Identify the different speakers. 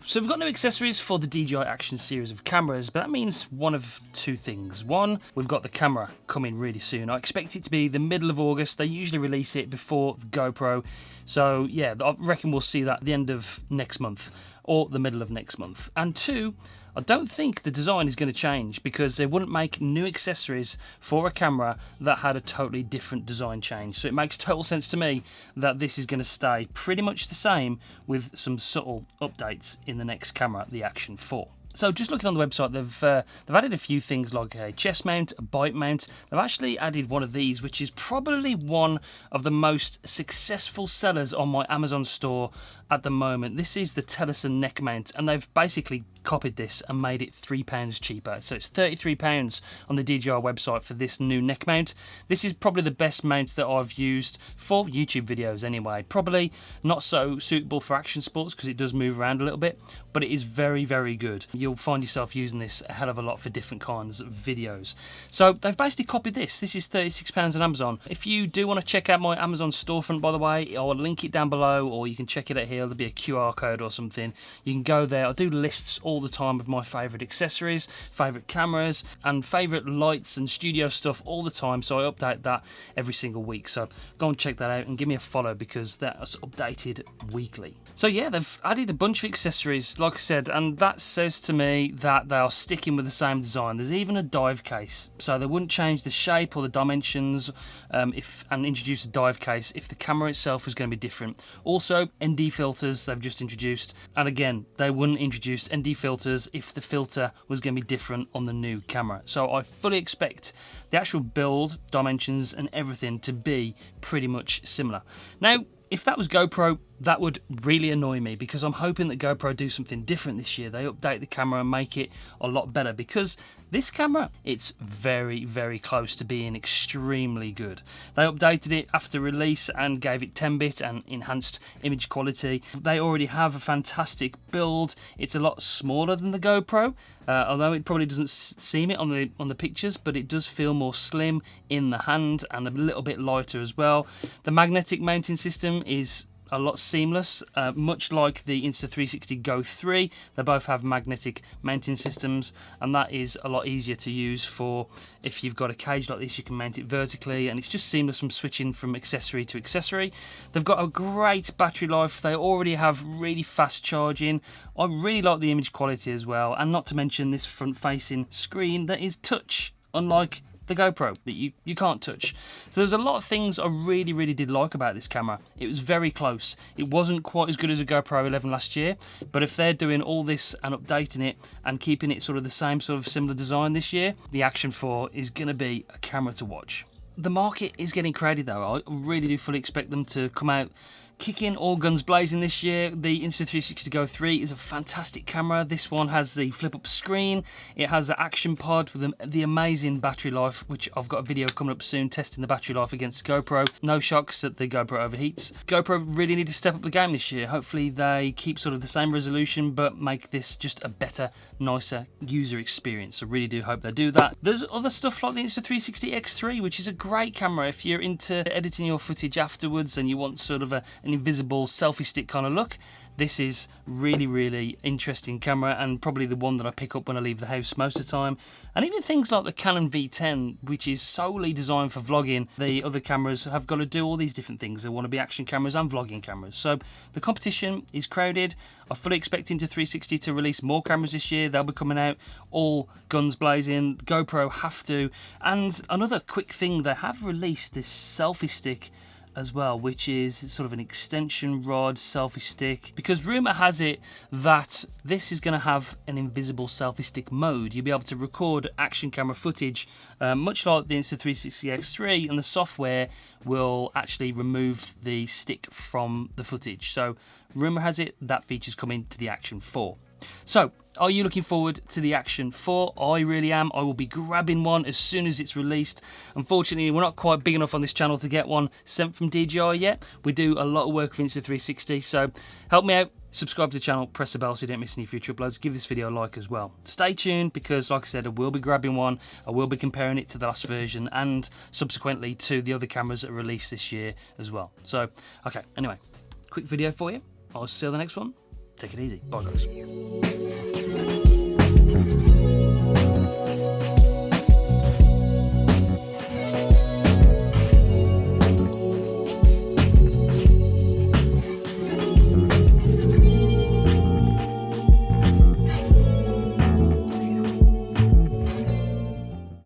Speaker 1: So we've got new accessories for the DJI Action series of cameras, but that means one of two things. One, we've got the camera coming really soon. I expect it to be the middle of August. They usually release it before the GoPro. So yeah, I reckon we'll see that at the end of next month or the middle of next month. And two, I don't think the design is going to change, because they wouldn't make new accessories for a camera that had a totally different design change. So it makes total sense to me that this is going to stay pretty much the same with some subtle updates in the next camera, the Action 4. So just looking on the website, they've added a few things like a chest mount, a bike mount. They've actually added one of these, which is probably one of the most successful sellers on my Amazon store at the moment. This is the Tellison neck mount, and they've basically copied this and made it £3 cheaper. So it's £33 on the DJI website for this new neck mount. This is probably the best mount that I've used for YouTube videos anyway. Probably not so suitable for action sports because it does move around a little bit, but it is very, very good. You'll find yourself using this a hell of a lot for different kinds of videos. So they've basically copied this. This is £36 on Amazon. If you do want to check out my Amazon storefront, by the way, I'll link it down below, or you can check it out here. There'll be a QR code or something. You can go there. I do lists all the time of my favourite accessories, favourite cameras, and favourite lights and studio stuff all the time. So I update that every single week. So go and check that out and give me a follow, because that's updated weekly. So yeah, they've added a bunch of accessories, like I said, and that says to me that they are sticking with the same design. There's even a dive case, so they wouldn't change the shape or the dimensions and introduce a dive case if the camera itself was going to be different. Also, ND filters they've just introduced, and again, they wouldn't introduce ND filters if the filter was going to be different on the new camera. So I fully expect the actual build, dimensions and everything to be pretty much similar. Now, if that was GoPro, that would really annoy me, because I'm hoping that GoPro do something different this year. They update the camera and make it a lot better, because this camera, it's very, very close to being extremely good. They updated it after release and gave it 10-bit and enhanced image quality. They already have a fantastic build. It's a lot smaller than the GoPro, although it probably doesn't seem it on the pictures, but it does feel more slim in the hand and a little bit lighter as well. The magnetic mounting system is a lot seamless, much like the Insta360 Go 3. They both have magnetic mounting systems, and that is a lot easier to use for if you've got a cage like this. You can mount it vertically, and it's just seamless from switching from accessory to accessory. They've got a great battery life. They already have really fast charging. I really like the image quality as well, and not to mention this front-facing screen that is touch, unlike the GoPro that you can't touch. So there's a lot of things I really did like about this camera. It was very close. It wasn't quite as good as a GoPro 11 last year, but if they're doing all this and updating it and keeping it sort of the same sort of similar design this year, the Action 4 is going to be a camera to watch. The market is getting crowded though. I really do fully expect them to come out kicking all guns blazing this year. The Insta360 Go 3 is a fantastic camera. This one has the flip-up screen. It has the Action pod with the amazing battery life, which I've got a video coming up soon testing the battery life against GoPro. No shocks that the GoPro overheats. GoPro really need to step up the game this year. Hopefully they keep sort of the same resolution, but make this just a better, nicer user experience. I really do hope they do that. There's other stuff like the Insta360 X3, which is a great camera if you're into editing your footage afterwards and you want sort of an invisible selfie stick kind of look. This is really interesting camera, and probably the one that I pick up when I leave the house most of the time. And even things like the Canon V10, which is solely designed for vlogging. The other cameras have got to do all these different things. They want to be action cameras and vlogging cameras. So the competition is crowded. I fully expect Insta360 to release more cameras this year. They'll be coming out all guns blazing. GoPro have to. And another quick thing, they have released this selfie stick as well, which is sort of an extension rod selfie stick, because rumour has it that this is going to have an invisible selfie stick mode. You'll be able to record action camera footage much like the Insta360 X3, and the software will actually remove the stick from the footage. So rumour has it that feature's coming to the Action 4. So, are you looking forward to the Action 4? I really am. I will be grabbing one as soon as it's released. Unfortunately, we're not quite big enough on this channel to get one sent from DJI yet. We do a lot of work with Insta360, so help me out. Subscribe to the channel, press the bell so you don't miss any future uploads. Give this video a like as well. Stay tuned, because like I said, I will be grabbing one. I will be comparing it to the last version and subsequently to the other cameras that are released this year as well. So, okay, anyway, quick video for you. I'll see you on the next one. Take it easy. Bye, guys.